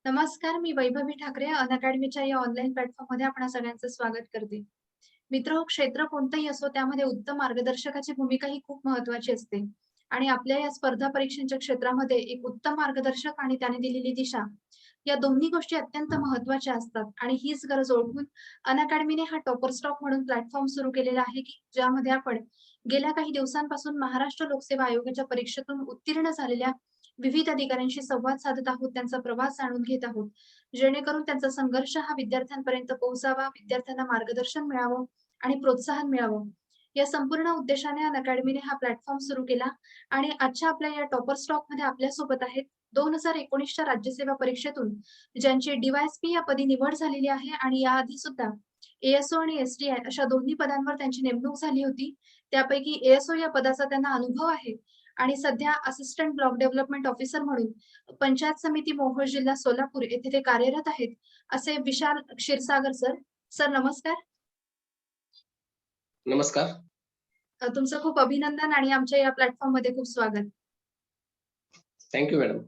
नमस्कार, मी वैभवी ठाकरे. अनअकॅडमीच्या या ऑनलाईन प्लॅटफॉर्ममध्ये आपणा सगळ्यांचं स्वागत करते. मित्र क्षेत्र कोणतंही असो, त्यामध्ये उत्तम मार्गदर्शकाची भूमिका ही खूप महत्त्वाची असते. आणि आपल्या या स्पर्धा परीक्षांच्या क्षेत्रामध्ये एक उत्तम मार्गदर्शक आणि त्याने दिलेली दिशा, या दोन्ही गोष्टी अत्यंत महत्त्वाच्या असतात. आणि हीच गरज ओळखून अनअकॅडमीने हा टॉपर स्टॉक म्हणून प्लॅटफॉर्म सुरू केलेला आहे, की ज्यामध्ये आपण गेल्या काही दिवसांपासून महाराष्ट्र लोकसेवा आयोगाच्या परीक्षेतून उत्तीर्ण झालेल्या विविध अधिकाऱ्यांशी संवाद साधत आहोत, त्यांचा प्रवास जाणून घेत आहोत. जेणेकरून त्यांचा संघर्ष हा विद्यार्थ्यांपर्यंत पोहोचावा, विद्यार्थ्यांना मार्गदर्शन मिळावं आणि प्रोत्साहन मिळावं. या संपूर्ण उद्देशाने अनअकॅडमीने हा प्लॅटफॉर्म सुरू केला आणि आजच्या आपल्या या टॉपर स्टॉकमध्ये आपल्यासोबत आहेत 2019च्या राज्यसेवा परीक्षेतून ज्यांची डी-वाय-एस-पी या पदी निवड झालेली आहे आणि याआधी सुद्धा ए-एस-ओ आणि एस-टी-आय अशा दोन्ही पदांवर त्यांची नेमणूक झाली होती. त्यापैकी ए-एस-ओ या पदाचा त्यांना अनुभव आहे आणि सध्या असिस्टंट ब्लॉक डेव्हलपमेंट ऑफिसर म्हणून पंचायत समिती मोहोळ जिल्हा सोलापूर येथे ते कार्यरत आहेत. असे विशाल क्षीरसागर सर. सर नमस्कार. नमस्कार. तुमचं खूप अभिनंदन आणि आमच्या या प्लॅटफॉर्ममध्ये खूप स्वागत. Thank you madam.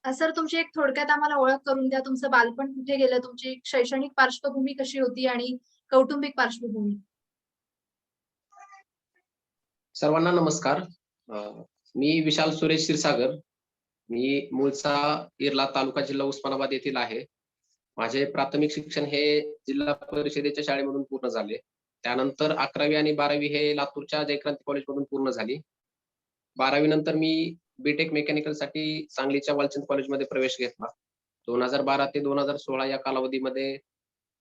सर तुमची एक थोडक्यात आम्हाला ओळख करून द्या. तुमचं बालपण कुठे गेलं? तुमची शैक्षणिक पार्श्वभूमी कशी होती आणि कौटुंबिक पार्श्वभूमी? सर्वांना नमस्कार. मी विशाल सुरेश क्षीरसागर. मी मूळचा इर्ला तालुका जिल्हा उस्मानाबाद येथील आहे. माझे प्राथमिक शिक्षण हे जिल्हा परिषदेच्या शाळेमधून पूर्ण झाले. त्यानंतर 11वी आणि 12वी हे लातूरच्या जयक्रांती कॉलेजमधून पूर्ण झाली. 12वी नंतर मी बी-टेक मेकॅनिकलसाठी सांगलीच्या वालचंद कॉलेजमध्ये प्रवेश घेतला. 2012 ते 2016 या कालावधीमध्ये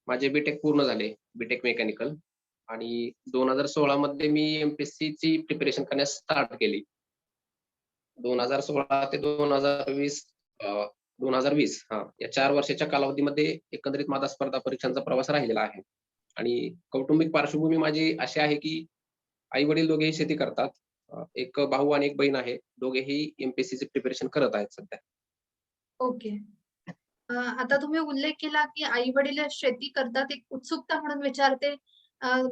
माझे बी-टेक पूर्ण झाले, बी-टेक मेकॅनिकल. आणि 2016 मध्ये मी एम-पी-एस-सीची प्रिपरेशन करण्यास स्टार्ट केली. 2016 ते 2020 2020 या 4 वर्षाच्या कालावधीमध्ये एकंदरीत माझा स्पर्धा परीक्षांचा प्रवास राहिलेला आहे. आणि कौटुंबिक पार्श्वभूमी माझी अशी आहे, की आई-वडील दोघेही शेती करतात. एक भाऊ आणि एक बहीण आहे. दोघेही एम-पी-एस-सीची प्रिपरेशन करत आहेत सध्या. ओके. आता तुम्ही उल्लेख केला, की आई-वडील शेती करतात. एक उत्सुकता म्हणून विचारते,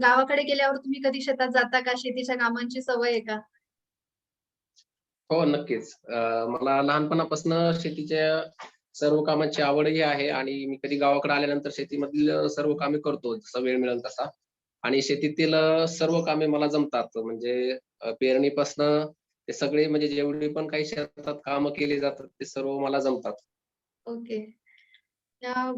गावाकडे गेल्यावर तुम्ही कधी शेतात जाता का? शेतीच्या कामांची सवय आहे का? हो, नक्कीच. मला लहानपणापासून शेतीच्या सर्व कामांची आवडही आहे आणि मी कधी गावाकडे आल्यानंतर शेतीमधील सर्व कामे करतो, जसा वेळ मिळेल तसा. आणि शेतीतील सर्व कामे मला जमतात. म्हणजे पेरणीपासनं ते सगळे म्हणजे जेवढी पण काही शेतात कामं केली जातात, ते सर्व मला जमतात. Okay.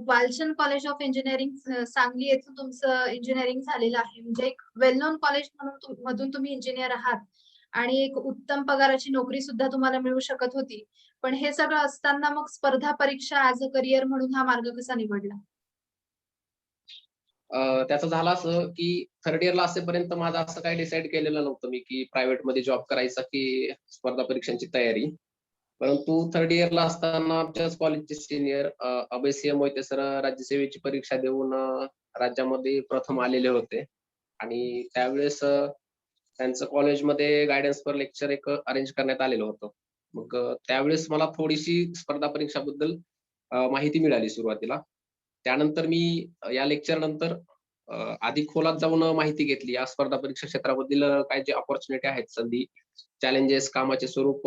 Walchand college of engineering Sangli येथून तुमचं इंजिनिअरिंग झालेलं आहे. म्हणजे एक वेल नोन कॉलेज म्हणून मधून तुम्ही इंजिनिअर आहात आणि एक उत्तम पगाराची नोकरी सुद्धा तुम्हाला मिळू शकत होती. पण हे सगळं असताना मग स्पर्धा परीक्षा ॲज अ करियर म्हणून हा मार्ग कसा निवडला? त्याचं झालं असं, की 3rd इयरला असेपर्यंत माझं असं काही डिसाईड केलेलं नव्हतं मी, की प्रायव्हेटमध्ये जॉब करायचा की स्पर्धा परीक्षांची तयारी. परंतु 3rd इयरला असताना आमच्याच कॉलेजचे सीनियर अभय मोहिते सर राज्यसेवेची परीक्षा देऊन राज्यामध्ये प्रथम आलेले होते. आणि त्यावेळेस त्यांचं कॉलेजमध्ये गाईडन्स पर लेक्चर एक अरेंज करण्यात आलेलं होतं. मग त्यावेळेस मला थोडीशी स्पर्धा परीक्षाबद्दल माहिती मिळाली सुरुवातीला. त्यानंतर मी या लेक्चर नंतर अधिक खोलात जाऊन माहिती घेतली. या स्पर्धा परीक्षा क्षेत्रामधील काय जे अपॉर्च्युनिटी आहेत, संधी, चॅलेंजेस, कामाचे स्वरूप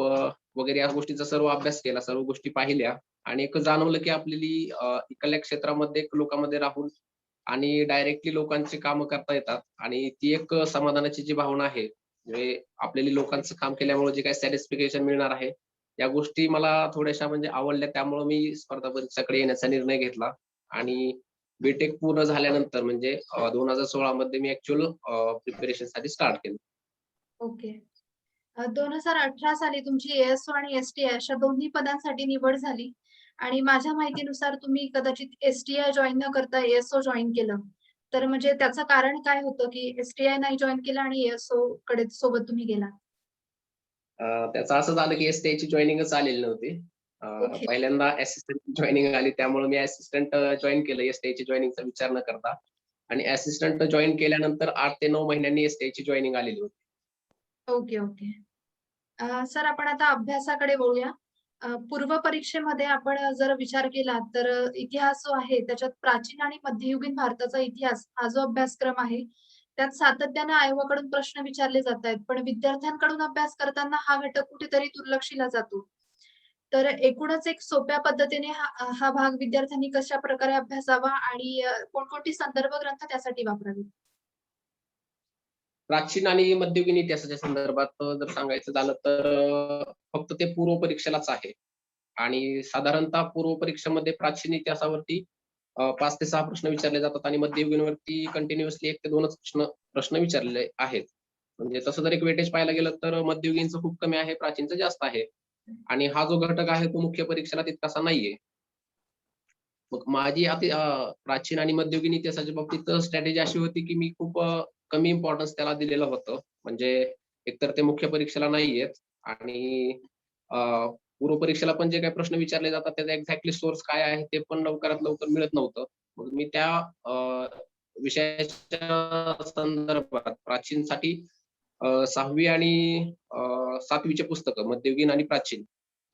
वगैरे या गोष्टीचा सर्व अभ्यास केला, सर्व गोष्टी पाहिल्या आणि एक जाणवलं की आपल्याली इकडल्या क्षेत्रामध्ये लोकांमध्ये राहून आणि डायरेक्टली लोकांची कामं करता येतात आणि ती एक समाधानाची जी भावना आहे, म्हणजे आपल्याला लोकांचं काम केल्यामुळे जे काही सॅटिस्फिकेशन मिळणार आहे, या गोष्टी मला थोड्याशा म्हणजे आवडल्या. त्यामुळे मी स्पर्धा परीक्षेकडे येण्याचा निर्णय घेतला आणि बी पूर्ण झाल्यानंतर म्हणजे 2016 मध्ये मी ॲक्चुअल प्रिपरेशनसाठी स्टार्ट केलं. ओके. 2018 साली तुमची ए-एस-ओ आणि एस-टी-आय अशा दोन्ही पदांसाठी निवड झाली आणि माझ्या माहितीनुसार तुम्ही कदाचित एस-टी-आय जॉइन न करता ए-एस-ओ जॉइन केलं. तर म्हणजे त्याचं कारण काय होतं, की एस-टी-आय नाही जॉइन केलं आणि ए-एस-ओ कडे सोबत तुम्ही गेलात? त्याचं असं झालं की एस-टी-आयची जॉइनिंगच आलेली नव्हती. ओके. पहिल्यांदा असिस्टंट जॉइनिंग आली, त्यामुळे मी असिस्टंट जॉइन केलं एस-टी-आयची जॉइनिंगचा विचार न करता. आणि असिस्टंट जॉइन केल्यानंतर 8 ते 9 महिन्यांनी एस-टी-आयची जॉइनिंग आलेली होती. Okay, okay. सर आपण आता अभ्यासाकडे वळूया. पूर्व परीक्षेमध्ये आपण जर विचार केला तर इतिहास जो आहे त्याच्यात प्राचीन आणि मध्ययुगीन भारताचा इतिहास हा जो अभ्यासक्रम आहे, त्यात सातत्याने आयोगाकडून प्रश्न विचारले जातायत. पण विद्यार्थ्यांकडून अभ्यास करताना हा घटक कुठेतरी दुर्लक्षिला जातो. तर एकूणच एक सोप्या पद्धतीने हा भाग विद्यार्थ्यांनी कशाप्रकारे अभ्यासावा आणि कोणकोणती संदर्भ ग्रंथ त्यासाठी वापरावेत? प्राचीन आणि मध्ययुगीन इतिहासाच्या संदर्भात जर सांगायचं झालं तर फक्त ते पूर्व परीक्षेलाच आहे. आणि साधारणतः पूर्व परीक्षेमध्ये प्राचीन इतिहासावरती 5 ते 6 प्रश्न विचारले जातात आणि मध्ययुगीनवरती कंटिन्युअसली 1 ते 2च प्रश्न प्रश्न विचारलेले आहेत. म्हणजे तसं जर एक वेटेज पाहायला गेलं तर मध्ययुगीनचं खूप कमी आहे, प्राचीनचं जास्त आहे. आणि हा जो घटक आहे तो मुख्य परीक्षेला तितकासा नाहीये. मग माझी प्राचीन आणि मध्ययुगीन इतिहासाच्या बाबतीत स्ट्रॅटेजी अशी होती, की मी खूप कमी इम्पोर्टन्स त्याला दिलेलं होतं. म्हणजे एकतर ते मुख्य परीक्षेला नाहीयेत आणि अ, पूर्व परीक्षेला पण जे काही प्रश्न विचारले जातात त्याचा एक्झॅक्टली सोर्स काय आहे ते पण लवकरात लवकर मिळत नव्हतं. मग मी त्या विषयाच्या संदर्भात प्राचीनसाठी 6वी आणि 7वी चे पुस्तकं मध्ययुगीन आणि प्राचीन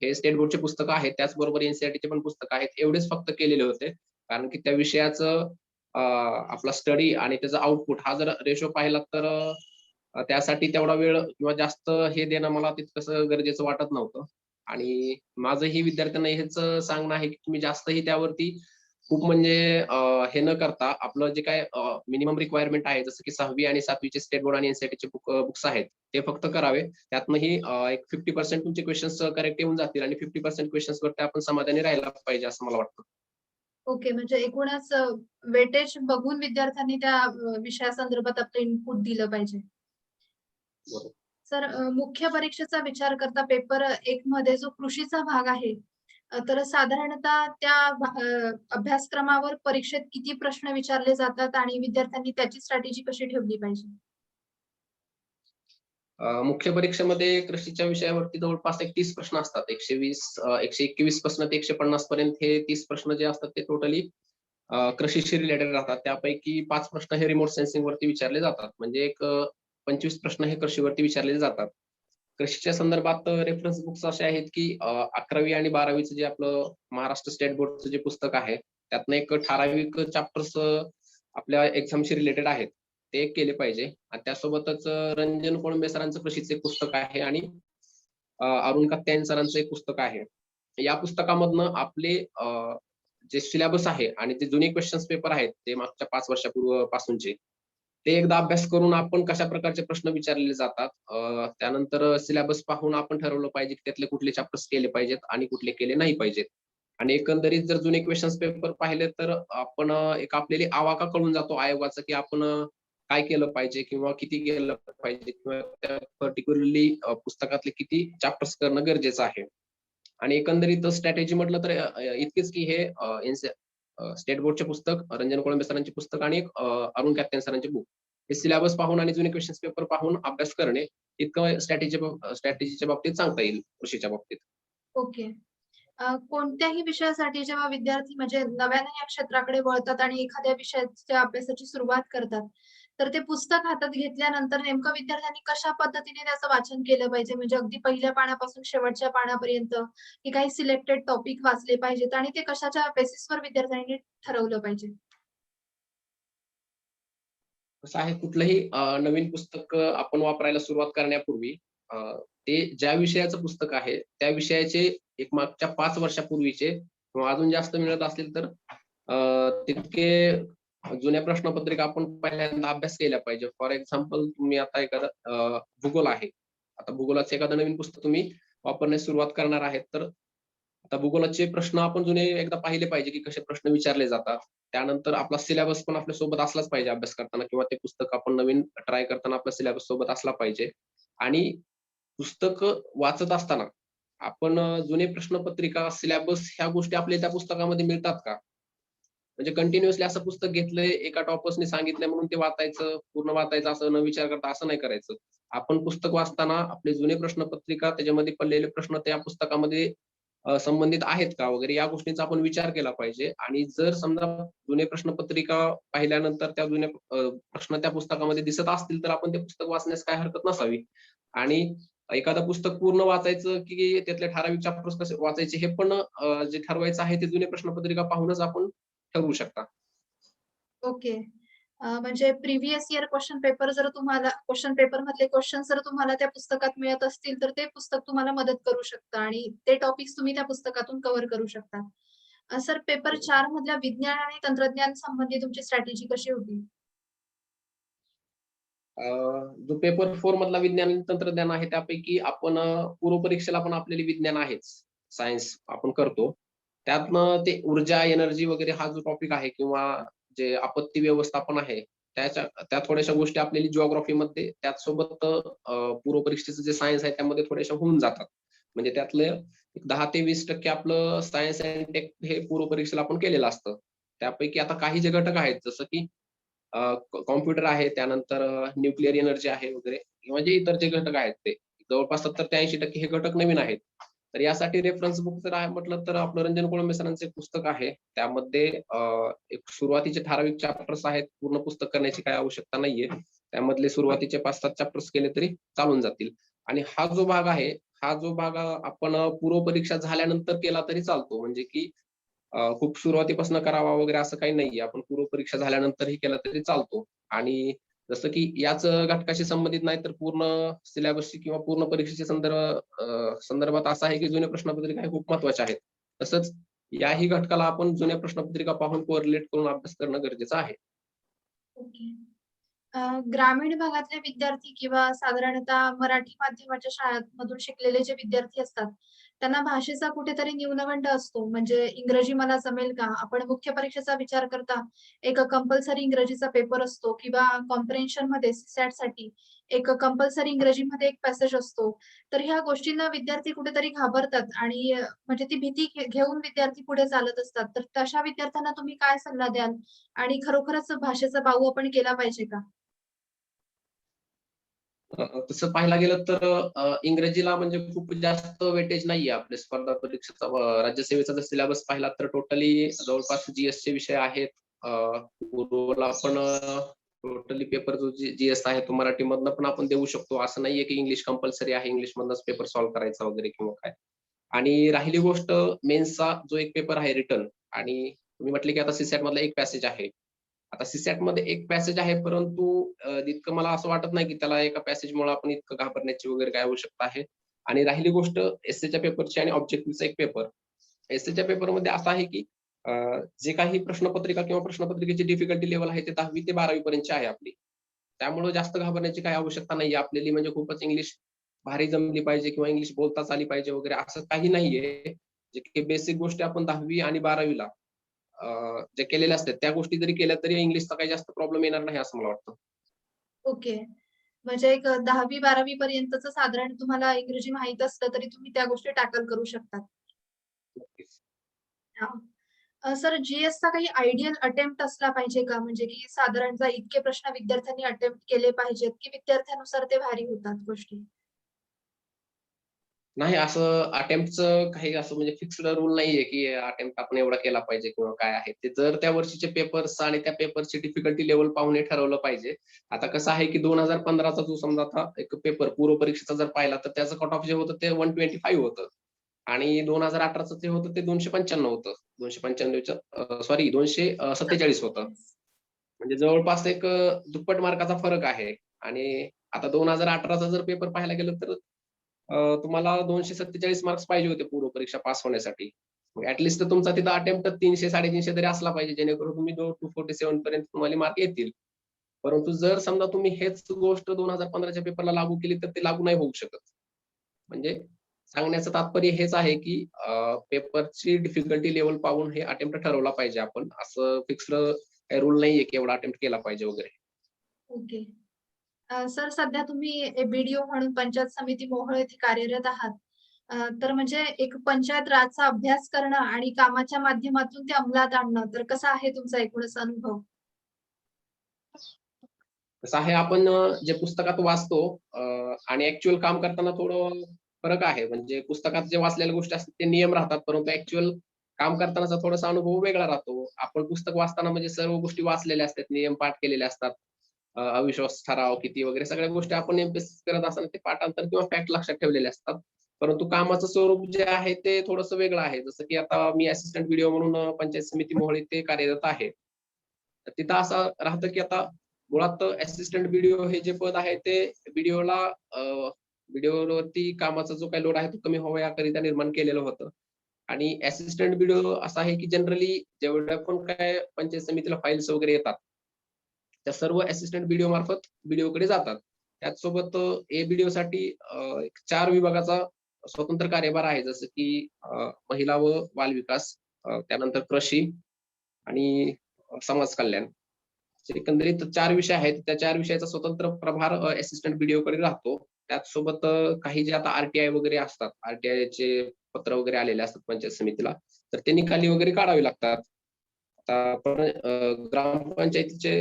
हे स्टेट बोर्डचे पुस्तकं आहेत. त्याचबरोबर एन-सी-ई-आर-टीचे पण पुस्तकं आहेत. एवढेच फक्त केलेले होते. कारण की त्या विषयाचं आपला स्टडी आणि त्याचा आउटपुट हा जर रेशो पाहिला तर त्यासाठी तेवढा वेळ किंवा जास्त हे देणं मला तितकंसं गरजेचं वाटत नव्हतं. आणि माझंही विद्यार्थ्यांना हेच सांगणं आहे, की तुम्ही जास्तही त्यावरती खूप म्हणजे हे न करता आपलं जे काही मिनिमम रिक्वायरमेंट आहे, जसं की 6वी आणि 7वी स्टेट बोर्ड आणि एन-सी-ई-आर-टीचे बुक्स आहेत, ते फक्त करावे. त्यातनंही एक 50% तुमचे क्वेशन्स करेक्ट येऊन जातील आणि 50% क्वेशन्सवरती आपण समाधानी राहायला पाहिजे असं मला वाटतं. ओके, म्हणजे एकूणच वेटेज बघून विद्यार्थ्यांनी त्या विषयासंदर्भात आपलं इनपुट दिलं पाहिजे. बरोबर. सर मुख्य परीक्षेचा विचार करता पेपर 1 मध्ये जो कृषीचा भाग आहे, तर साधारणतः त्या अभ्यासक्रमावर परीक्षेत किती प्रश्न विचारले जातात आणि विद्यार्थ्यांनी त्याची स्ट्रॅटेजी कशी ठेवली पाहिजे? मुख्य परीक्षेमध्ये कृषीच्या विषयावरती जवळपास एक 30 प्रश्न असतात. 120 121 पासून ते 150 पर्यंत हे 30 प्रश्न जे असतात ते टोटली कृषीशी रिलेटेड राहतात. त्यापैकी 5 प्रश्न हे रिमोट सेन्सिंग वरती विचारले जातात. म्हणजे एक 25 प्रश्न हे कृषीवरती विचारले जातात. कृषीच्या संदर्भात रेफरन्स बुक्स असे आहेत, की 11वी आणि 12वीचं जे आपलं महाराष्ट्र स्टेट बोर्डचं जे पुस्तक आहे, त्यातनं एक ठराविक चॅप्टर्स आपल्या एक्झामशी रिलेटेड आहेत. ते एक केले पाहिजे आणि त्यासोबतच रंजन कोळंबे सरांचं कृषीचं एक पुस्तक आहे आणि अरुण कत्यान सरांचं एक पुस्तक आहे. या पुस्तकामधनं आपले जे सिलेबस आहे आणि जे जुने क्वेश्चन्स पेपर आहेत, ते मागच्या 5 वर्षापूर्वीपासूनचे, ते एकदा अभ्यास करून आपण कशा प्रकारचे प्रश्न विचारलेले जातात. त्यानंतर सिलेबस पाहून आपण ठरवलं पाहिजे, की त्यातले कुठले चॅप्टर्स केले पाहिजेत आणि कुठले केले नाही पाहिजेत. आणि एकंदरीत जर जुने क्वेश्चन्स पेपर पाहिले तर आपण एक आपल्याला आवाका कळून जातो आयोगाचा, की आपण काय केलं पाहिजे किंवा किती केलं पाहिजे किंवा त्या पर्टिक्युलरली पुस्तकातले किती चॅप्टर्स करणं गरजेचं आहे. आणि एकंदरीत स्ट्रॅटेजी म्हटलं तर इतकेच की हे स्टेट बोर्डचे पुस्तक, रंजन कोळंबे सरांचे पुस्तक आणि एक अरुण कॅप्टन सरांचे बुक. हे सिलेबस पाहून आणि जुने क्वेश्चन्स पेपर पाहून अभ्यास करणे, इतकं स्ट्रॅटेजीच्या बाबतीत सांगता येईल कृषीच्या बाबतीत. ओके. कोणत्याही विषयासाठी जेव्हा विद्यार्थी म्हणजे नव्याने या क्षेत्राकडे वळतात आणि एखाद्या विषयाच्या अभ्यासाची सुरुवात करतात, तर ते पुस्तक हातात घेतल्यानंतर नेमकं विद्यार्थ्यांनी कशा पद्धतीने त्याचं वाचन केलं पाहिजे? म्हणजे अगदी पहिल्या पानापासून शेवटच्या पानापर्यंत, की काही सिलेक्टेड टॉपिक वाचले पाहिजेत आणि ते कशाच्या बेसिसवर विद्यार्थ्यांनी ठरवलं पाहिजे? कसं आहे कुठलंही नवीन पुस्तक आपण वापरायला सुरुवात करण्यापूर्वी अ, ते ज्या विषयाचं पुस्तक आहे, त्या विषयाचे एक मागच्या 5 वर्षापूर्वीचे किंवा अजून जास्त मिळत असतील तर तितके जुन्या प्रश्नपत्रिका आपण पहिल्यांदा अभ्यास केला पाहिजे. फॉर एक्झाम्पल तुम्ही आता एखादं भूगोल आहे. आता भूगोलाचं एखादं नवीन पुस्तक तुम्ही वापरण्यास सुरुवात करणार आहेत, तर आता भूगोलाचे प्रश्न आपण जुने एकदा पाहिले पाहिजे, की कसे प्रश्न विचारले जातात. त्यानंतर आपला सिलेबस पण आपल्या सोबत असलाच पाहिजे अभ्यास करताना किंवा ते पुस्तक आपण नवीन ट्राय करताना आपला सिलेबस सोबत असला पाहिजे. आणि पुस्तकं वाचत असताना आपण जुने प्रश्नपत्रिका, सिलेबस ह्या गोष्टी आपल्याला त्या पुस्तकामध्ये मिळतात का? म्हणजे कंटिन्युअसली असं पुस्तक घेतलंय, एका टॉपर्सनी सांगितलंय म्हणून ते वाचायचं, पूर्ण वाचायचं असं न विचार करता असं नाही करायचं. आपण पुस्तक वाचताना आपले जुने प्रश्नपत्रिका, त्याच्यामध्ये पडलेले प्रश्न त्या पुस्तकामध्ये संबंधित आहेत का वगैरे या गोष्टींचा आपण विचार केला पाहिजे. आणि जर समजा जुने प्रश्नपत्रिका पाहिल्यानंतर त्या जुन्या प्रश्न त्या पुस्तकामध्ये दिसत असतील, तर आपण ते पुस्तक वाचण्यास काही हरकत नसावी. आणि एखादं पुस्तक पूर्ण वाचायचं, की त्यातले ठराविक चॅप्टर्स कसे वाचायचे हे पण जे ठरवायचं आहे ते जुने प्रश्नपत्रिका पाहूनच आपण ठरवू शकता. ओके. म्हणजे प्रिव्हियस इयर क्वेश्चन पेपर मधले क्वेश्चन जर तुम्हाला त्या पुस्तकात मिळत असतील, तर ते पुस्तक तुम्हाला मदत करू शकतं आणि ते टॉपिक्स तुम्ही त्या पुस्तकातून कव्हर करू शकता. सर पेपर 4 मधल्या विज्ञान आणि तंत्रज्ञान संबंधी तुमची स्ट्रॅटेजी कशी होती? जो पेपर 4 मधला विज्ञान आणि तंत्रज्ञान आहे त्यापैकी आपण पूर्व परीक्षेला पण आपल्याला विज्ञान आहेच. सायन्स आपण करतो. त्यातनं ते ऊर्जा, एनर्जी वगैरे हा जो टॉपिक आहे किंवा जे आपत्ती व्यवस्थापन आहे, त्या थोड्याशा गोष्टी आपल्याला जिओग्राफीमध्ये त्याचसोबत पूर्व परीक्षेचं जे सायन्स आहे त्यामध्ये थोड्याशा होऊन जातात. म्हणजे त्यातले 10 ते 20% आपलं सायन्स अँड टेक हे पूर्व परीक्षेला आपण केलेलं असतं. त्यापैकी आता काही जे घटक आहेत जसं की कॉम्प्युटर आहे, त्यानंतर न्यूक्लिअर एनर्जी आहे वगैरे किंवा जे इतर जे घटक आहेत ते जवळपास 70 ते 80% हे घटक नवीन आहेत. तर यासाठी रेफरन्स बुक जर आहे म्हटलं तर आपलं रंजन कोळंबे सरांचं एक पुस्तक आहे. त्यामध्ये एक सुरुवातीचे ठराविक चॅप्टर्स आहेत. पूर्ण पुस्तक करण्याची काही आवश्यकता नाहीये. त्यामधले सुरुवातीचे 5-7 चॅप्टर्स केले तरी चालून जातील. आणि हा जो भाग आहे, हा जो भाग आपण पूर्व परीक्षा झाल्यानंतर केला तरी चालतो. म्हणजे की खूप सुरुवातीपासून करावा वगैरे असं काही नाहीये. आपण पूर्व परीक्षा झाल्यानंतरही केला तरी चालतो. आणि जसं की याच घटकाशी संबंधित नाही तर पूर्ण सिलेबसची किंवा पूर्ण परीक्षेच्या संदर्भात असं आहे की जुन्या प्रश्नपत्रिका हे खूप महत्त्वाच्या आहेत. तसंच याही घटकाला आपण जुन्या प्रश्नपत्रिका पाहून कोरिलेट करून अभ्यास करणं गरजेचं आहे. ओके. ग्रामीण भागातले विद्यार्थी किंवा साधारणतः मराठी माध्यमाच्या शाळांमधून शिकलेले जे विद्यार्थी असतात, त्यांना भाषेचा कुठेतरी न्यूनगंड असतो. म्हणजे इंग्रजी मला जमेल का? आपण मुख्य परीक्षेचा विचार करता एक कंपल्सरी इंग्रजीचा पेपर असतो किंवा कॉम्प्रिहेन्शनमध्ये सी-सॅटसाठी एक कंपल्सरी इंग्रजीमध्ये एक पॅसेज असतो. तर ह्या गोष्टींना विद्यार्थी कुठेतरी घाबरतात आणि म्हणजे ती भीती घेऊन विद्यार्थी पुढे चालत असतात. तर तशा विद्यार्थ्यांना तुम्ही काय सल्ला द्याल? आणि खरोखरच भाषेचा बाऊ आपण केला पाहिजे का? तसं पाहायला गेलं तर इंग्रजीला म्हणजे खूप जास्त वेटेज नाहीये आपल्या स्पर्धा परीक्षेचा राज्यसेवेचा जर सिलेबस पाहिला तर टोटली जवळपास जीएसचे विषय आहेत. अ, पूर्वला पण टोटली पेपर जो जीएस आहे तो मराठीमधनं पण आपण देऊ शकतो. असं नाहीये की इंग्लिश कंपल्सरी आहे, इंग्लिशमधनंच पेपर सॉल्व्ह करायचा वगैरे किंवा काय. आणि राहिली गोष्ट मेन्सचा जो एक पेपर आहे रिटर्न आणि तुम्ही म्हटले की आता सी मधला एक पॅसेज आहे. आता सी-सॅटमध्ये एक पॅसेज आहे, परंतु इतकं मला असं वाटत नाही, की त्याला एका पॅसेजमुळे आपण इतकं घाबरण्याची वगैरे काय आवश्यकता आहे. आणि राहिली गोष्ट एस्सेच्या पेपरची आणि ऑब्जेक्टिव्हचा एक पेपर. एस्सेच्या पेपरमध्ये असं आहे, की अ, जे काही प्रश्नपत्रिका किंवा प्रश्नपत्रिकेची डिफिकल्टी लेव्हल आहे, ते 10वी ते 12वी पर्यंतची आहे आपली. त्यामुळे जास्त घाबरण्याची काही आवश्यकता नाहीये. आपल्याला म्हणजे खूपच इंग्लिश भारी जमली पाहिजे किंवा इंग्लिश बोलताच आली पाहिजे वगैरे असं काही नाहीये. जे काही बेसिक गोष्टी आपण 10वी आणि 12वी जे केलेल्या असतात त्या गोष्टी जरी केल्या तरी इंग्लिशचा काही जास्त प्रॉब्लेम येणार नाही असं मला वाटतं. ओके. म्हणजे एक 10वी-12वी पर्यंतचं साधारण तुम्हाला इंग्रजी माहीत असलं तरी तुम्ही त्या गोष्टी टॅकल करू शकतात. नक्कीच. हां. सर जी-एसचा काही आयडियल अटेम्प्ट असला पाहिजे का? म्हणजे की साधारणतः इतके प्रश्न विद्यार्थ्यांनी अटेम्प्ट केले पाहिजेत, की विद्यार्थ्यानुसार ते व्हॅरी होतात गोष्टी? नाही असं अटेम्प्टचं काही असं म्हणजे फिक्स्ड रूल नाहीये, की अटेम्प्ट आपण एवढा केला पाहिजे किंवा काय आहे. ते जर त्या वर्षीचे पेपर्स आणि त्या पेपरची डिफिकल्टी लेव्हल पाहून हे ठरवलं पाहिजे. आता कसं आहे, की 2015चा जो समजा आता एक पेपर पूर्व परीक्षेचा जर पाहिला तर त्याचं कट ऑफ जे होतं ते 125 होतं आणि 2018चं जे होतं ते 295 होतं. 295च्या सॉरी 247 होतं. म्हणजे जवळपास एक दुप्पट मार्काचा फरक आहे आणि आता 2018चा जर पेपर पाहायला गेलं तर तुम्हाला 247 मार्क्स पाहिजे होते पूर्व परीक्षा पास होण्यासाठी. मग ॲट लीस्ट तुमचा तिथं अटेम्प्ट 300-350 तरी असला पाहिजे जेणेकरून तुम्ही 247 पर्यंत तुम्हाला मार्क येतील. परंतु जर समजा तुम्ही हेच गोष्ट 2015च्या पेपरला लागू केली तर ते लागू नाही होऊ शकत. म्हणजे सांगण्याचं तात्पर्य हेच आहे, की पेपरची डिफिकल्टी लेव्हल पाहून हे अटेम्प्ट ठरवला पाहिजे आपण. असं फिक्स्ड काही रूल नाहीये, की एवढा अटेम्प्ट केला पाहिजे वगैरे. ओके. सर सध्या तुम्ही बी-डी-ओ म्हणून पंचायत समिती मोहोळ येथे कार्यरत आहात. तर म्हणजे एक पंचायत राजचा अभ्यास करणं आणि कामाच्या माध्यमातून ते अंमलात आणणं, तर कसा आहे तुमचा एकूणच अनुभव? कसं आहे आपण जे पुस्तकात वाचतो आणि ॲक्चुअल काम करताना थोडं फरक आहे. म्हणजे पुस्तकात जे वाचलेल्या गोष्टी असतात ते नियम राहतात, परंतु ॲक्चुअल काम करतानाचा थोडासा अनुभव वेगळा राहतो. आपण पुस्तक वाचताना म्हणजे सर्व गोष्टी वाचलेल्या असतात, नियम पाठ केलेले असतात. अविश्वास ठराव किती वगैरे सगळ्या गोष्टी आपण एम-पी-एस करत असताना ते पाठांतर किंवा फॅक्ट लक्षात ठेवलेले असतात. परंतु कामाचं स्वरूप जे आहे ते थोडंसं वेगळं आहे. जसं की आता मी असिस्टंट व्हिडिओ म्हणून पंचायत समिती मोहोळ येथे कार्यरत आहे. तिथं असं राहतं की आता मुळात असिस्टंट बीडीओ हे जे पद आहे ते बीडीओला बीडीओवरती कामाचा जो काही लोड आहे तो कमी व्हावा याकरिता निर्माण केलेलं होतं. आणि असिस्टंट बीडीओ असं आहे की जनरली जेवढ्या पण काय पंचायत समितीला फाईल्स वगैरे येतात, त्या सर्व असिस्टंट बीडीओ मार्फत बीडीओकडे जातात. त्याचसोबत ए-बीडीओसाठी एक 4 विभागाचा स्वतंत्र कार्यभार आहे. जसं की महिला व बालविकास, त्यानंतर कृषी आणि समाज कल्याण. एकंदरीत 4 विषय आहेत. त्या 4 विषयाचा स्वतंत्र प्रभार असिस्टंट बीडीओकडे राहतो. त्याचसोबत काही जे आता आर-टी-आय वगैरे असतात, आर-टी-आयचे पत्र वगैरे आलेले असतात पंचायत समितीला, तर ते निकाली वगैरे काढावे लागतात. आता आपण ग्रामपंचायतीचे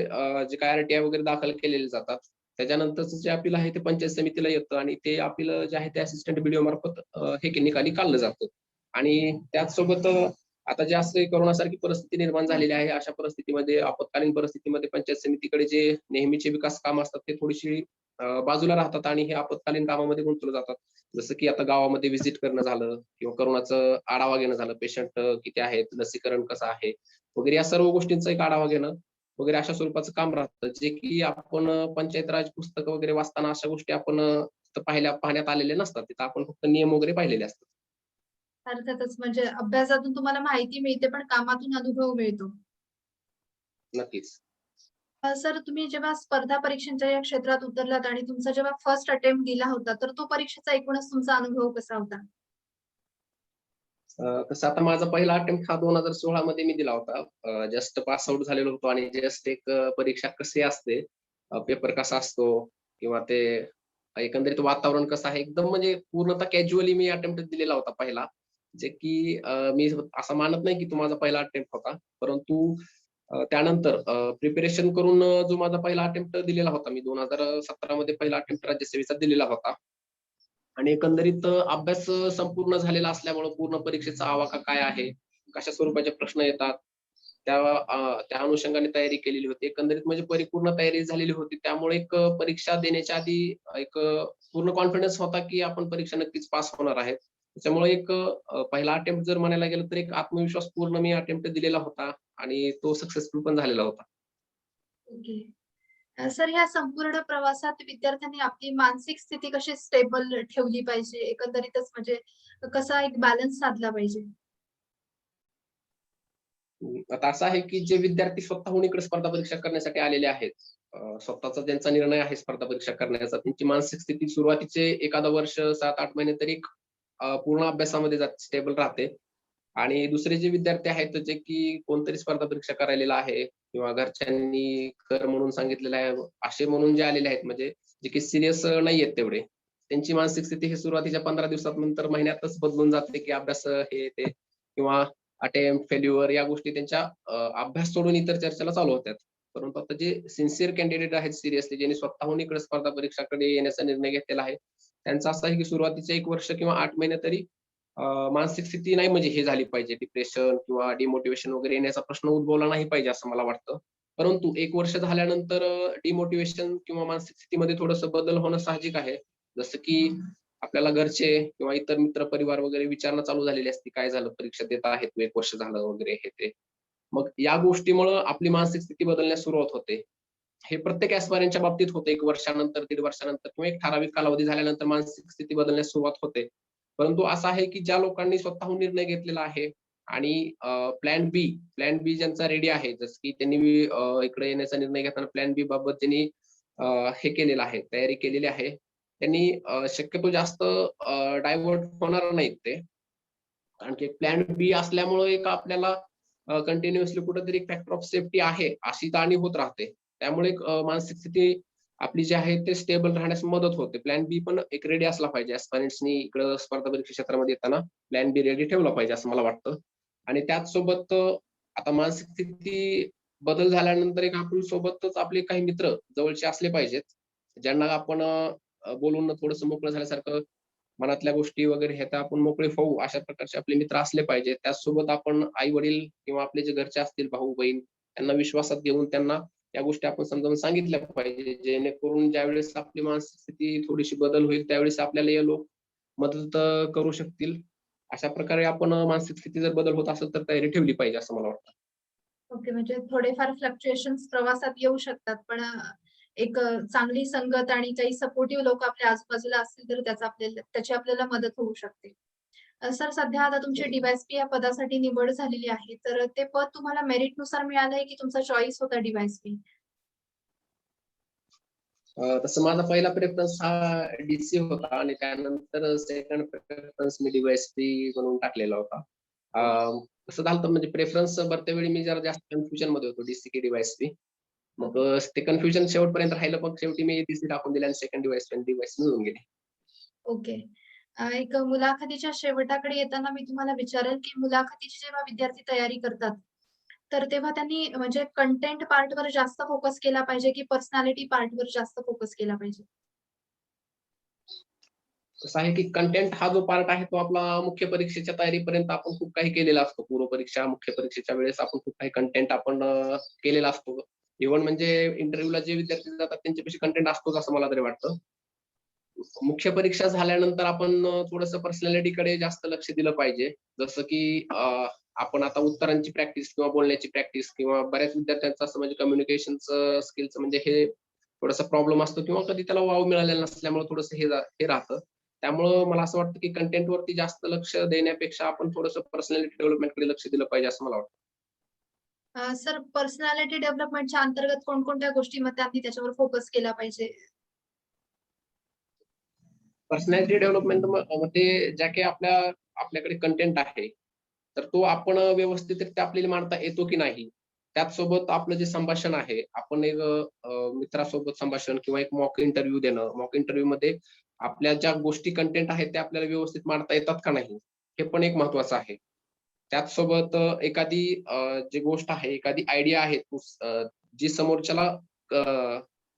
जे काही आर-टी-आय वगैरे दाखल केलेले जातात, त्याच्यानंतरचं जे अपील आहे ते पंचायत समितीला येतं आणि ते अपील जे आहे ते असिस्टंट बीडीओ मार्फत हे निकाली काढलं जातं. आणि त्याचसोबत आता जे असं कोरोनासारखी परिस्थिती निर्माण झालेली आहे, अशा परिस्थितीमध्ये आपत्कालीन परिस्थितीमध्ये पंचायत समितीकडे जे नेहमीचे विकास कामं असतात ते थोडीशी बाजूला राहतात आणि हे आपत्कालीन कामामध्ये गुंतवले जातात. जसं की आता गावामध्ये व्हिजिट करणं झालं किंवा कोरोनाचं आढावा घेणं झालं, पेशंट किती आहेत, लसीकरण कसं आहे वगैरे या सर्व गोष्टींचा एक आढावा घेणं वगैरे अशा स्वरूपाचं काम राहतं. जे की आपण पंचायत राज पुस्तकं वगैरे वाचताना अशा गोष्टी आपण तिथं पाहण्यात आलेल्या नसतात. तिथं आपण फक्त नियम वगैरे पाहिलेले असतात. अर्थातच म्हणजे अभ्यासातून तुम्हाला माहिती मिळते, पण कामातून अनुभव मिळतो. नक्कीच. सर तुम्ही जेव्हा स्पर्धा परीक्षांच्या या क्षेत्रात उतरलात आणि तुमचा जेव्हा फर्स्ट अटेम्प्ट दिला होता, तर तो परीक्षेचा एकूणच तुमचा अनुभव कसा होता? तसं आता माझा पहिला अटेम्प्ट हा 2016 मध्ये मी दिला होता. जस्ट पास आउट झालेलो होतो आणि जस्ट एक परीक्षा कशी असते, पेपर कसा असतो किंवा ते एकंदरीत वातावरण कसं आहे, एकदम म्हणजे पूर्णतः कॅज्युअली मी अटेम्प्ट दिलेला होता पहिला. जे की मी असं मानत नाही की तो माझा पहिला अटेम्प्ट होता. परंतु त्यानंतर प्रिपरेशन करून जो माझा पहिला अटेम्प्ट दिलेला होता, मी 2017 मध्ये पहिला अटेम्प्ट राज्यसेवेचा दिलेला होता. आणि एकंदरीत अभ्यास संपूर्ण झालेला असल्यामुळं पूर्ण परीक्षेचा आवाका काय आहे, कशा स्वरूपाचे प्रश्न येतात, त्या अनुषंगाने तयारी केलेली होती. एकंदरीत म्हणजे परिपूर्ण तयारी झालेली होती. त्यामुळे एक परीक्षा देण्याच्या आधी एक पूर्ण कॉन्फिडन्स होता, की आपण परीक्षा नक्कीच पास होणार आहे. त्याच्यामुळे एक पहिला अटेम्प्ट जर म्हणायला गेलं तर एक आत्मविश्वास पूर्ण मी अटेम्प्ट दिलेला होता आणि तो सक्सेसफुल पण झालेला होता. ओके. सर ह्या संपूर्ण प्रवासात विद्यार्थ्यांनी आपली मानसिक स्थिती कशी स्टेबल ठेवली पाहिजे? एकंदरीतच म्हणजे कसा एक बॅलन्स साधला पाहिजे? आता असं आहे, की जे विद्यार्थी स्वतःहून इकडे स्पर्धा परीक्षा करण्यासाठी आलेले आहेत, स्वतःचा ज्यांचा निर्णय आहे स्पर्धा परीक्षा करण्याचा, त्यांची मानसिक स्थिती सुरुवातीचे एखादं वर्ष, 7-8 महिने तरी पूर्ण अभ्यासामध्ये स्टेबल राहते. आणि दुसरे जे विद्यार्थी आहेत, जे की कोणतरी स्पर्धा परीक्षा करायलेला आहे किंवा घरच्यांनी कर म्हणून सांगितलेलं आहे, असे म्हणून जे आलेले आहेत, म्हणजे जे की सीरियस नाहीयेत तेवढे. त्यांची मानसिक स्थिती ही सुरुवातीच्या 15 दिवसात नंतर महिन्यातच बदलून जाते, की अभ्यास हे ते किंवा अटेम्प्ट, फेल्युअर या गोष्टी त्यांच्या अभ्यास सोडून इतर चर्चेला चालू होतात. परंतु आता जे सिन्सिअर कॅन्डिडेट आहेत सिरियसली, ज्यांनी स्वतःहून इकडे स्पर्धा परीक्षाकडे येण्याचा निर्णय घेतलेला आहे, त्यांचं असं आहे, की सुरुवातीचे 1 वर्ष किंवा 8 महिने तरी मानसिक स्थिती नाही म्हणजे हे झाली पाहिजे, डिप्रेशन किंवा डिमोटिव्हेशन वगैरे येण्याचा प्रश्न उद्भवला नाही पाहिजे असं मला वाटतं. परंतु 1 वर्ष झाल्यानंतर डिमोटिव्हेशन किंवा मानसिक स्थितीमध्ये थोडंसं बदल होणं साहजिक आहे. जसं की आपल्याला घरचे किंवा इतर मित्र परिवार वगैरे विचारणं चालू झालेली असते, "काय झालं? परीक्षा देत आहेत तू 1 वर्ष झालं" वगैरे हे ते. मग या गोष्टीमुळं आपली मानसिक स्थिती बदलण्यास सुरुवात होते. हे प्रत्येक ॲस्पायरंटच्या बाबतीत होतं. 1 वर्षानंतर, 1.5 वर्षानंतर किंवा एक ठराविक कालावधी झाल्यानंतर मानसिक स्थिती बदलण्यास सुरुवात होते. परंतु असं आहे, की ज्या लोकांनी स्वतःहून निर्णय घेतलेला आहे आणि प्लॅन बी ज्यांचा रेडी आहे, जसं की त्यांनी इकडे येण्याचा निर्णय घेताना प्लॅन बी बाबत त्यांनी हे केलेलं आहे, तयारी केलेली आहे. त्यांनी शक्यतो जास्त डायव्हर्ट होणार नाहीत ते. कारण की प्लॅन बी असल्यामुळं एक आपल्याला कंटिन्युअसली कुठेतरी एक फॅक्टर ऑफ सेफ्टी आहे, अशी जाणीव होत राहते. त्यामुळे एक मानसिक स्थिती आपली जी आहे ते स्टेबल राहण्यास मदत होते. प्लॅन बी पण एक रेडी असला पाहिजे. ॲस्पायरंट्सनी इकडं स्पर्धा परीक्षा क्षेत्रामध्ये येताना प्लॅन बी रेडी ठेवला पाहिजे असं मला वाटतं. आणि त्याचसोबत आता मानसिक स्थिती बदल झाल्यानंतर एक आपण सोबतच आपले काही मित्र जवळचे असले पाहिजेत. ज्यांना आपण बोलून थोडंसं मोकळं झाल्यासारखं मनातल्या गोष्टी वगैरे ह्यात आपण मोकळे होऊ अशा प्रकारचे आपले मित्र असले पाहिजे. त्याचसोबत आपण आई-वडील किंवा आपले जे घरचे असतील भाऊ-बहीण त्यांना विश्वासात घेऊन त्यांना या गोष्टी आपण समजावून सांगितल्या पाहिजे. जेणेकरून ज्यावेळेस आपली मानसिक स्थिती थोडीशी बदल होईल त्यावेळेस आपल्याला हे लोक मदत करू शकतील. अशा प्रकारे आपण मानसिक स्थिती जर बदल होत असेल तर तयारी ठेवली पाहिजे असं मला वाटतं. ओके. म्हणजे थोडेफार फ्लक्च्युएशन्स प्रवासात येऊ शकतात. पण एक चांगली संगत आणि काही सपोर्टिव्ह लोक आपल्या आजूबाजूला असतील तर त्याची आपल्याला मदत होऊ शकते. सर सध्या आता तुमची डी-वाय-एस-पी या पदासाठी निवड झालेली आहे. तर ते पद तुम्हाला मेरिटनुसार मिळालंय की तुमचा चॉईस होता डी-वाय-एस-पी? तसं माझा पहिला प्रेफरन्स हा डीसी होता आणि त्यानंतर सेकंड प्रेफरन्स मी डी-वाय-एस-पी म्हणून टाकलेला होता. कसं झालं होतं म्हणजे प्रेफरन्स भरते वेळी मी जरा जास्त कन्फ्युजन मध्ये होतो डीसी की डी-वाय-एस-पी. मग ते कन्फ्युजन शेवटपर्यंत राहिलं, मग शेवटी मी डीसी टाकून दिले आणि सेकंड डी-वाय-एस-पी आणि डी-वाय-एस-पी मिळून गेले. ओके. एक मुलाखतीच्या शेवटाकडे येताना मी तुम्हाला विचारेल, की मुलाखतीची जेव्हा विद्यार्थी तयारी करतात, तर तेव्हा त्यांनी म्हणजे कंटेंट पार्टवर जास्त फोकस केला पाहिजे, की पर्सनॅलिटी पार्टवर जास्त फोकस केला पाहिजे? कसं आहे की कंटेंट हा जो पार्ट आहे तो आपला मुख्य परीक्षेच्या तयारीपर्यंत आपण खूप काही केलेला असतो. पूर्व परीक्षा, मुख्य परीक्षेच्या वेळेस आपण खूप काही कंटेंट आपण केलेला असतो. इव्हन म्हणजे इंटरव्ह्यूला जे विद्यार्थी जातात त्यांच्यापाशी कंटेंट असतोच असं मला तरी वाटतं. मुख्य परीक्षा झाल्यानंतर आपण थोडंसं पर्सनॅलिटीकडे जास्त लक्ष दिलं पाहिजे. जसं की आपण आता उत्तरांची प्रॅक्टिस किंवा बोलण्याची प्रॅक्टिस किंवा बऱ्याच विद्यार्थ्यांचं असं म्हणजे कम्युनिकेशनचं स्किलचं म्हणजे हे थोडासा प्रॉब्लेम असतो किंवा कधी त्याला वाव मिळालेला नसल्यामुळे थोडंसं हे राहतं. त्यामुळं मला असं वाटतं की कंटेंटवरती जास्त लक्ष देण्यापेक्षा आपण थोडंसं पर्सनॅलिटी डेव्हलपमेंटकडे लक्ष दिलं पाहिजे असं मला वाटतं. सर पर्सनॅलिटी डेव्हलपमेंटच्या अंतर्गत कोणकोणत्या गोष्टी मग त्यांनी त्याच्यावर फोकस केला पाहिजे? पर्सनॅलिटी डेव्हलपमेंट मध्ये ज्या काही आपल्याकडे कंटेंट आहे, तर तो आपण व्यवस्थितरित्या आपल्याला मांडता येतो की नाही. त्याचसोबत आपलं जे संभाषण आहे, आपण एक मित्रासोबत संभाषण किंवा एक मॉक इंटरव्ह्यू देणं. मॉक इंटरव्ह्यूमध्ये आपल्या ज्या गोष्टी कंटेंट आहेत, त्या आपल्याला व्यवस्थित मांडता येतात का नाही, हे पण एक महत्त्वाचं आहे. त्याचसोबत एखादी जी गोष्ट आहे, एखादी आयडिया आहे, जी समोरच्याला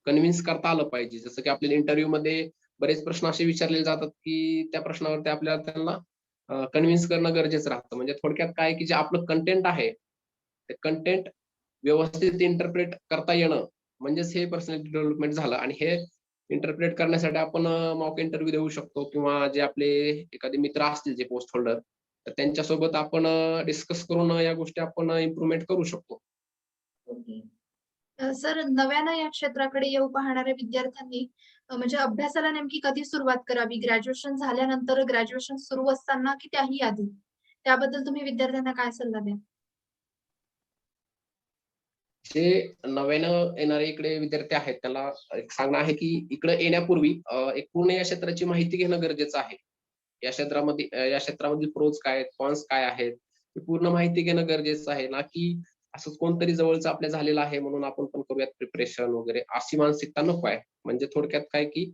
कन्व्हिन्स करता आलं पाहिजे. जसं की आपल्याला इंटरव्ह्यूमध्ये बरेच प्रश्न असे विचारले जातात, की त्या प्रश्नावरती आपल्याला त्यांना कन्व्हिन्स करणं गरजेचं राहतं. म्हणजे थोडक्यात काय, की जे आपलं कंटेंट आहे, ते कंटेंट व्यवस्थित इंटरप्रेट करता येणं, म्हणजेच हे पर्सनॅलिटी डेव्हलपमेंट झालं आणि हे इंटरप्रेट करण्यासाठी आपण मॉक इंटरव्ह्यू देऊ शकतो किंवा जे आपले एखादे मित्र असतील जे पोस्ट होल्डर, तर त्यांच्यासोबत आपण डिस्कस करून या गोष्टी आपण इम्प्रूव्हमेंट करू शकतो. ओके. सर नव्यानं या क्षेत्राकडे येऊ पाहणाऱ्या विद्यार्थ्यांनी म्हणजे अभ्यासाला नेमकी कधी सुरुवात करावी? ग्रॅज्युएशन झाल्यानंतर, ग्रॅज्युएशन सुरू असताना की त्याही आधी? त्याबद्दल तुम्ही विद्यार्थ्यांना काय सल्ला द्याल? जे नव्यानं येणारे इकडे विद्यार्थी आहेत, त्याला एक सांगणं आहे, की इकडे येण्यापूर्वी एक पूर्ण या क्षेत्राची माहिती घेणं गरजेचं आहे. या क्षेत्रामधील प्रोज काय आहेत, कॉन्स काय आहेत, ही पूर्ण माहिती घेणं गरजेचं आहे ना, की असंच कोणतरी जवळचं आपल्या झालेलं आहे म्हणून आपण पण करूयात प्रिपरेशन वगैरे अशी मानसिकता नको आहे. म्हणजे थोडक्यात काय, की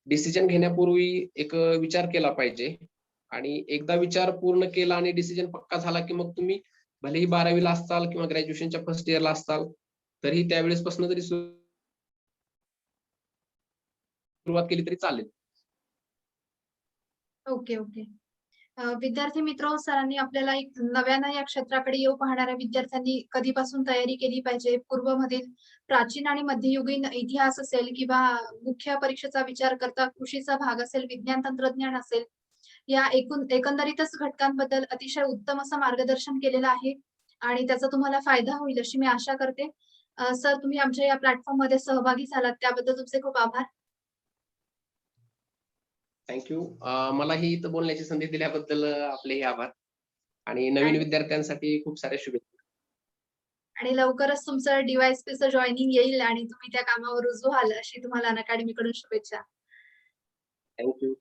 डिसिजन घेण्यापूर्वी एक विचार केला पाहिजे आणि एकदा विचार पूर्ण केला आणि डिसिजन पक्का झाला, की मग तुम्ही भलेही 12वी ला असाल किंवा ग्रॅज्युएशनच्या फर्स्ट इयरला असाल, तरी त्यावेळेसपासून तरी सुरुवात केली तरी चालेल. Okay, okay. विद्यार्थी मित्र सरांनी आपल्याला एक नव्यानं या क्षेत्राकडे येऊ पाहणाऱ्या विद्यार्थ्यांनी कधीपासून तयारी केली पाहिजे? पूर्वमधील प्राचीन आणि मध्ययुगीन इतिहास असेल किंवा मुख्य परीक्षेचा विचार करता कृषीचा भाग असेल, विज्ञान तंत्रज्ञान असेल, या एकंदरीतच घटकांबद्दल अतिशय उत्तम असं मार्गदर्शन केलेलं आहे आणि त्याचा तुम्हाला फायदा होईल अशी मी आशा करते. सर तुम्ही आमच्या या प्लॅटफॉर्ममध्ये सहभागी झालात त्याबद्दल तुमचे खूप आभार. Thank you. मलाही इथं बोलण्याची संधी दिल्याबद्दल आपलेही आभार आणि नवीन आणि विद्यार्थ्यांसाठी खूप साऱ्या शुभेच्छा. आणि लवकरच तुमचं डी-वाय-एस-पीचं जॉइनिंग येईल आणि तुम्ही त्या कामावर रुजू व्हाल अशी तुम्हाला अनअकॅडमीकडून शुभेच्छा. Thank you.